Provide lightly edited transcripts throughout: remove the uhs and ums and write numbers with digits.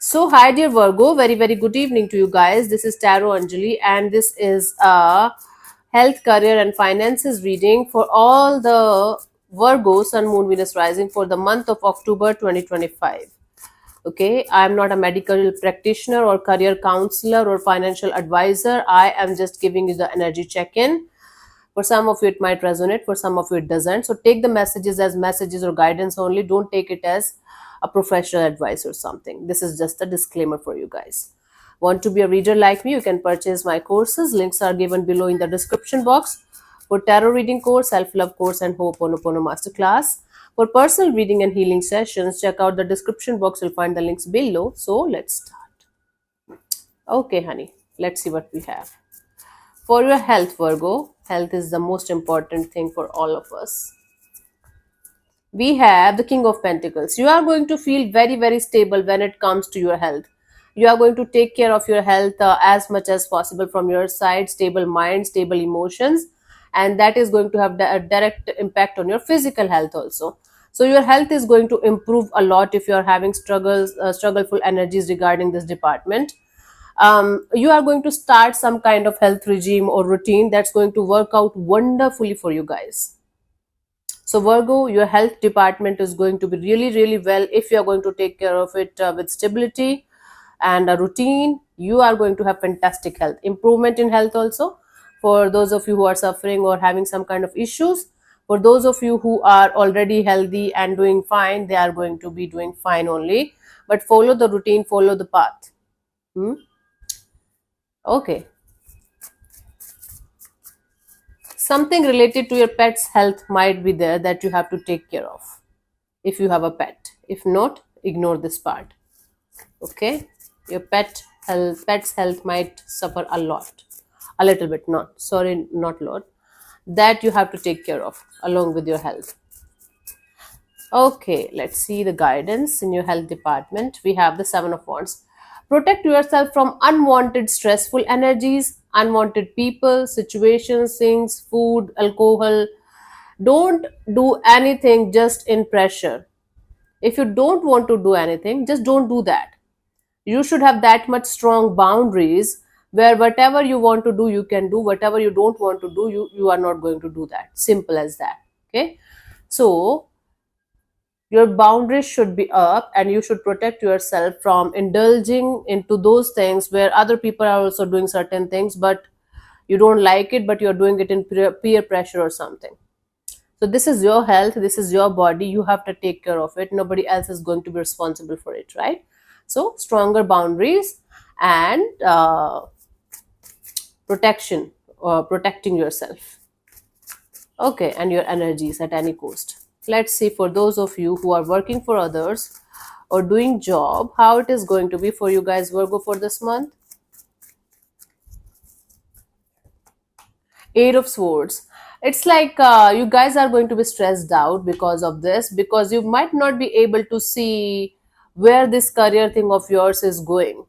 So, hi, dear Virgo. Very, very good evening to you guys. This is Tarot Anjali, and this is a health, career, and finances reading for all the Virgo, Sun, Moon, Venus rising for the month of October 2025. Okay, I'm not a medical practitioner or career counselor or financial advisor. I am just giving you the energy check in. For some of you, it might resonate, for some of you, it doesn't. So take the messages as messages or guidance only. Don't take it as a professional advice or something. This is just a disclaimer for you guys. Want to be a reader like me? You can purchase my courses. Links are given below in the description box. For tarot reading course, self-love course, and Ho'oponopono masterclass. For personal reading and healing sessions, check out the description box. You'll find the links below. So let's start. Okay, honey. Let's see what we have. For your health, Virgo, health is the most important thing for all of us. We have the King of Pentacles. You are going to feel very, very stable when it comes to your health. You are going to take care of your health as much as possible from your side, stable mind, stable emotions, and that is going to have a direct impact on your physical health also. So your health is going to improve a lot if you are having struggleful energies regarding this department. You are going to start some kind of health regime or routine that's going to work out wonderfully for you guys. So Virgo, your health department is going to be really, really well if you are going to take care of it with stability and a routine. You are going to have fantastic health, improvement in health also. For those of you who are suffering or having some kind of issues, for those of you who are already healthy and doing fine, they are going to be doing fine only. But follow the routine, follow the path. Hmm? Okay. Something related to your pet's health might be there that you have to take care of if you have a pet. If not, ignore this part. Okay, your pet's health might suffer a lot, a little bit, not sorry, not lot, that you have to take care of along with your health. Okay, let's see the guidance in your health department. We have the Seven of Wands. Protect yourself from unwanted stressful energies, unwanted people, situations, things, food, alcohol. Don't do anything just in pressure. If you don't want to do anything, just don't do that. You should have that much strong boundaries where whatever you want to do, you can do. Whatever you don't want to do, you are not going to do that. Simple as that. Okay. So your boundaries should be up and you should protect yourself from indulging into those things where other people are also doing certain things, but you don't like it, but you're doing it in peer pressure or something. So this is your health, this is your body, you have to take care of it. Nobody else is going to be responsible for it, right? So stronger boundaries and protection, or protecting yourself. Okay, and your energies at any cost. Let's see, for those of you who are working for others or doing job, how it is going to be for you guys, Virgo, for this month. Eight of Swords. It's like you guys are going to be stressed out because of this, because you might not be able to see where this career thing of yours is going.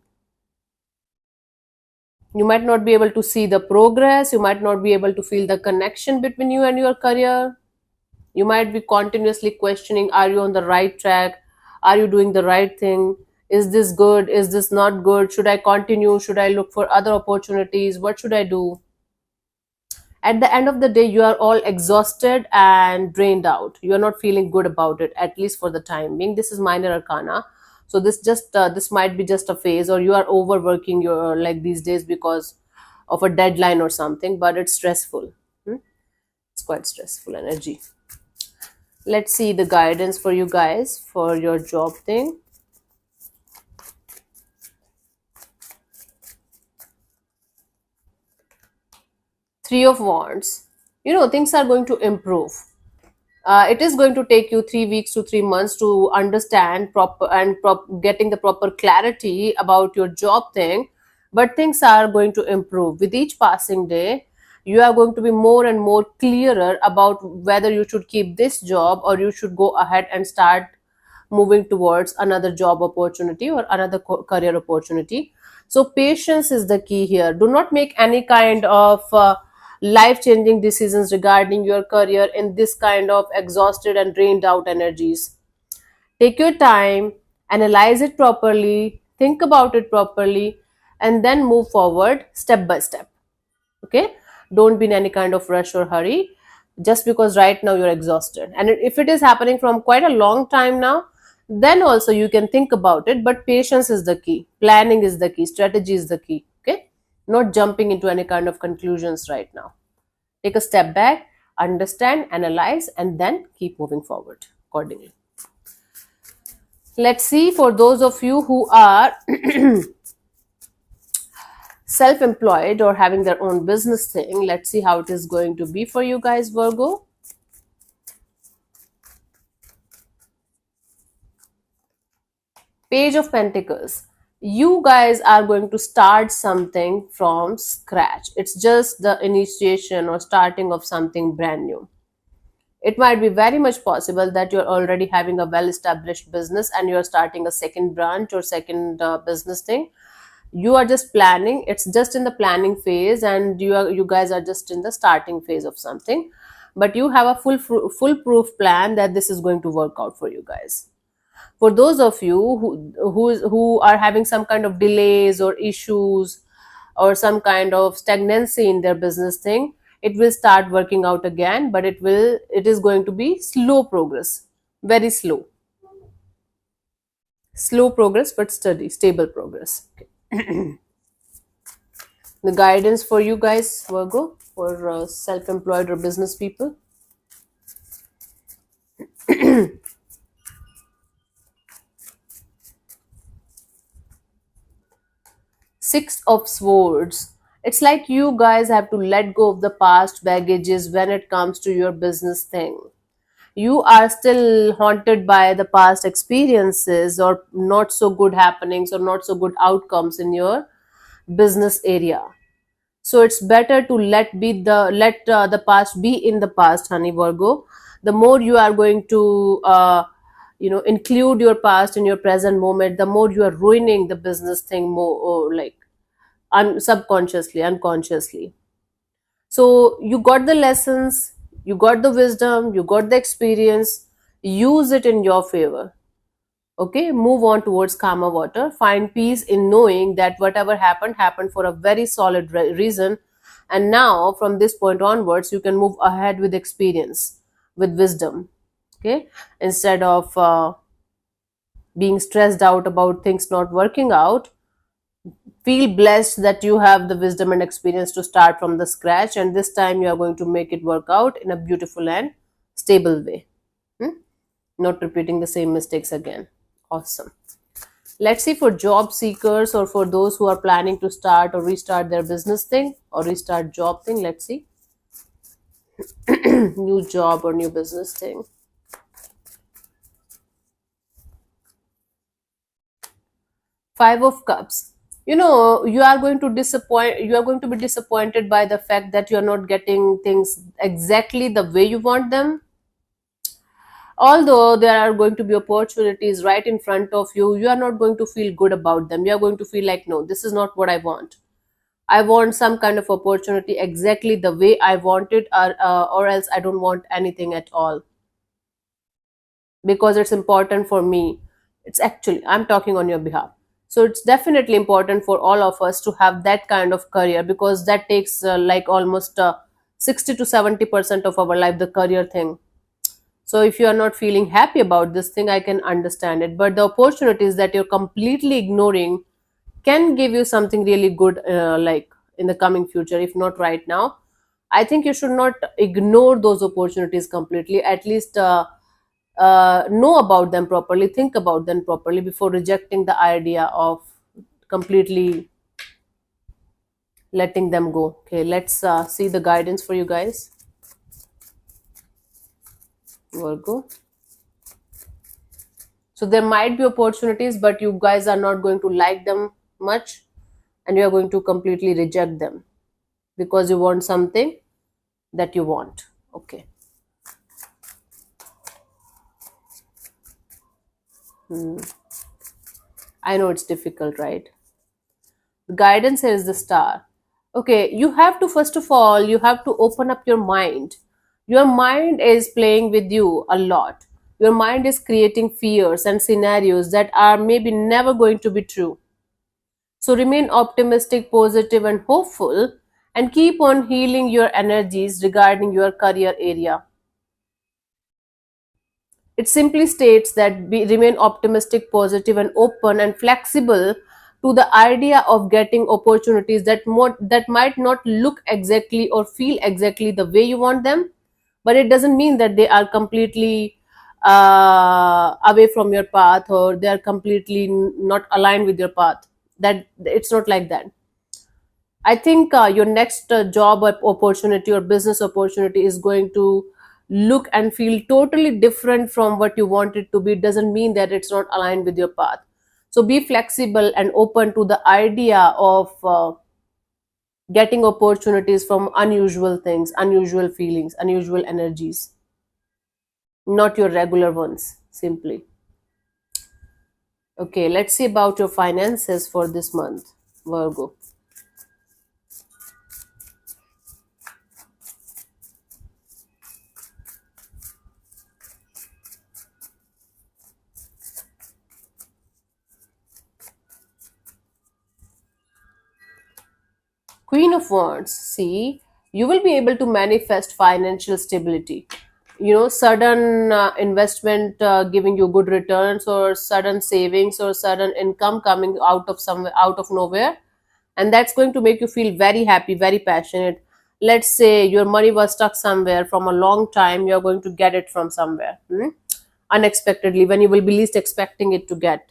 You might not be able to see the progress, you might not be able to feel the connection between you and your career. You might be continuously questioning, are you on the right track, are you doing the right thing, is this good, is this not good, should I continue, should I look for other opportunities, what should I do? At the end of the day, you are all exhausted and drained out. You are not feeling good about it, at least for the time being. This is minor arcana, so this might be just a phase, or you are overworking your like these days because of a deadline or something, but it's stressful. It's quite stressful energy. Let's see the guidance for you guys for your job thing. Three of Wands. Things are going to improve. It is going to take you 3 weeks to 3 months to understand getting the proper clarity about your job thing, but things are going to improve with each passing day. You are going to be more and more clearer about whether you should keep this job or you should go ahead and start moving towards another job opportunity or another career opportunity. So patience is the key here. Do not make any kind of life changing decisions regarding your career in this kind of exhausted and drained out energies. Take your time, analyze it properly, think about it properly, and then move forward step by step. Okay, don't be in any kind of rush or hurry just because right now you're exhausted. And if it is happening from quite a long time now, then also you can think about it, but patience is the key, planning is the key, strategy is the key. Okay, not jumping into any kind of conclusions right now. Take a step back, understand, analyze, and then keep moving forward accordingly. Let's see, for those of you who are self employed or having their own business thing, let's see how it is going to be for you guys, Virgo. Page of Pentacles. You guys are going to start something from scratch. It's just the initiation or starting of something brand new. It might be very much possible that you're already having a well established business and you're starting a second branch or second business thing. You are just planning, it's just in the planning phase, and you guys are just in the starting phase of something, but you have a foolproof plan that this is going to work out for you guys. For those of you who are having some kind of delays or issues or some kind of stagnancy in their business thing, it will start working out again, but it is going to be slow progress, very slow progress, but steady, stable progress. Okay. The guidance for you guys, Virgo, for self-employed or business people. Six of Swords. It's like you guys have to let go of the past baggages when it comes to your business thing. You are still haunted by the past experiences or not so good happenings or not so good outcomes in your business area. So it's better to let the past be in the past, honey, Virgo. The more you are going to include your past in your present moment, the more you are ruining the business thing more, or like subconsciously, unconsciously. So you got the lessons, you got the wisdom, you got the experience, use it in your favor. Okay, move on towards calmer water. Find peace in knowing that whatever happened for a very solid reason. And now, from this point onwards, you can move ahead with experience, with wisdom. Okay, instead of being stressed out about things not working out, feel blessed that you have the wisdom and experience to start from the scratch, and this time you are going to make it work out in a beautiful and stable way. Hmm? Not repeating the same mistakes again. Awesome. Let's see, for job seekers or for those who are planning to start or restart their business thing or restart job thing. Let's see. New job or new business thing. Five of Cups. You are going to be disappointed by the fact that you are not getting things exactly the way you want them. Although there are going to be opportunities right in front of you, you are not going to feel good about them. You are going to feel like, no, this is not what I want. I want some kind of opportunity exactly the way I want it, or else I don't want anything at all, because it's important for me. It's actually, I'm talking on your behalf. So it's definitely important for all of us to have that kind of career, because that takes like almost 60 to 70% of our life, the career thing. So if you are not feeling happy about this thing, I can understand it. But the opportunities that you're completely ignoring can give you something really good, like in the coming future, if not right now. I think you should not ignore those opportunities completely. At least know about them properly, think about them properly before rejecting the idea of completely letting them go. Okay, let's see the guidance for you guys, Virgo. So there might be opportunities, but you guys are not going to like them much, and you are going to completely reject them because you want something that you want. Okay. I know it's difficult, right? The guidance here is the Star. Okay, you have to, first of all, you have to open up your mind. Your mind is playing with you a lot. Your mind is creating fears and scenarios that are maybe never going to be true. So remain optimistic, positive, and hopeful, and keep on healing your energies regarding your career area. It simply states that remain optimistic, positive, and open and flexible to the idea of getting opportunities that might not look exactly or feel exactly the way you want them, but it doesn't mean that they are completely away from your path, or they are completely not aligned with your path. That it's not like that. I think your next opportunity or business opportunity is going to look and feel totally different from what you want it to be. It doesn't mean that it's not aligned with your path. So be flexible and open to the idea of getting opportunities from unusual things, unusual feelings, unusual energies, not your regular ones, simply. Okay, let's see about your finances for this month, Virgo. Queen of Wands, see, you will be able to manifest financial stability. You know, sudden investment giving you good returns, or sudden savings, or sudden income coming out of somewhere, out of nowhere. And that's going to make you feel very happy, very passionate. Let's say your money was stuck somewhere from a long time, you're going to get it from somewhere, unexpectedly, when you will be least expecting it to get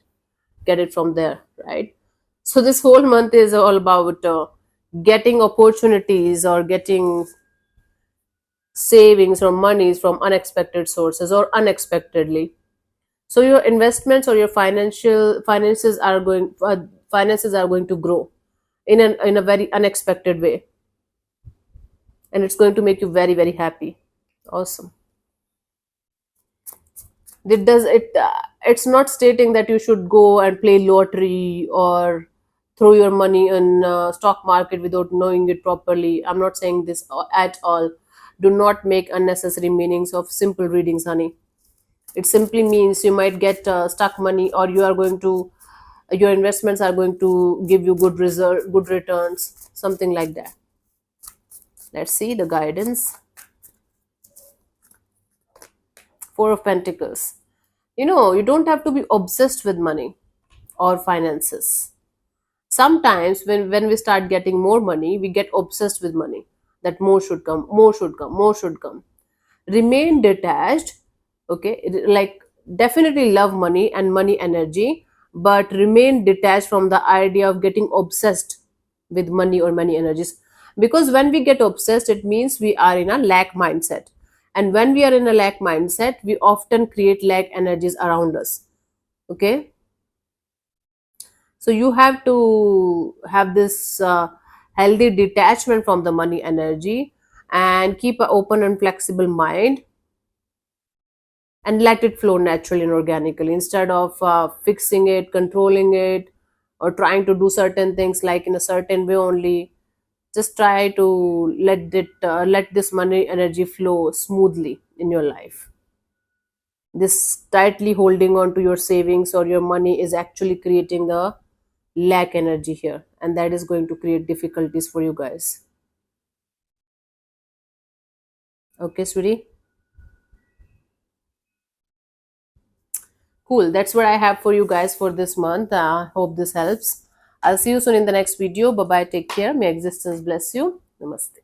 it from there, right? So this whole month is all about getting opportunities or getting savings or monies from unexpected sources or unexpectedly. So your investments or your finances are going to grow in a very unexpected way, and it's going to make you very, very happy. Awesome. It's not stating that you should go and play lottery or throw your money in stock market without knowing it properly. I'm not saying this at all. Do not make unnecessary meanings of simple readings, honey. It simply means you might get stuck money, or your investments are going to give you good returns, something like that. Let's see the guidance. Four of Pentacles. You know, you don't have to be obsessed with money or finances. Sometimes when we start getting more money, we get obsessed with money, that more should come, more should come, more should come. Remain detached. Okay, like, definitely love money and money energy, but remain detached from the idea of getting obsessed with money or money energies, because when we get obsessed, it means we are in a lack mindset, and when we are in a lack mindset, we often create lack energies around us. Okay, so you have to have this healthy detachment from the money energy, and keep an open and flexible mind, and let it flow naturally and organically, instead of fixing it, controlling it, or trying to do certain things like in a certain way only. Just try to let this money energy flow smoothly in your life. This tightly holding on to your savings or your money is actually creating the lack energy here, and that is going to create difficulties for you guys. Okay, sweetie. Cool. That's what I have for you guys for this month. Hope this helps. I'll see you soon in the next video. Bye bye. Take care. May existence bless you. Namaste.